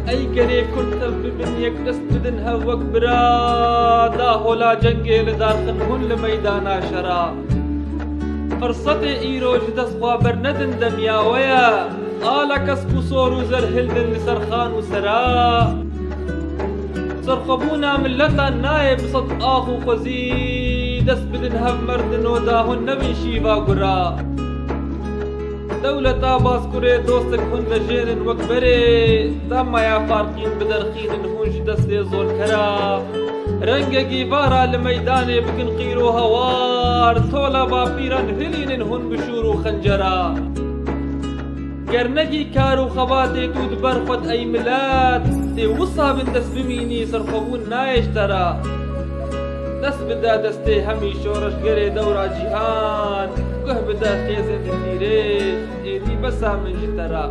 ئەی گەرێ کورتە ببن یەک دەست بدن هەوەک برا داهۆلا جەنگێ لە دارخن هون لە مەیدانا شەرا فرسەتێ ئیرۆژ دەستخوا بەرنەدن دەمیاوەیە ئالە کەسک و سۆر و زەر هێلدن لەسەر خان و سەرا سەرخەبوونا ملەتان نایە بسەد ئاخ و خۆزی دەست بدن هەف مەردنەوە داهۆن نەبین شیڤا گورا دەولەتا باسکوڕێ دۆستێک هون دەژێنن وەک بەرێ دامایا فارقین بدەرخینن هونش دەستێ زۆرکەرا ڕەنگە گیڤارا لە مەیدانێ بکن قیر و هەوار تۆلە باپیران هلینن هون بشور و خەنجەرا گەرنەگی کار و خەباتێ دوود بەرخۆت ئەی ملات تێ وسا بن دەست بمینی سەرخەبوون نایشتەرا دەست بدە دەستێ هەمی شۆڕشگەرێ دەورا جیهان گوه بدە خێزێ دەتیرێ ئێدی بەسا من ژتەرا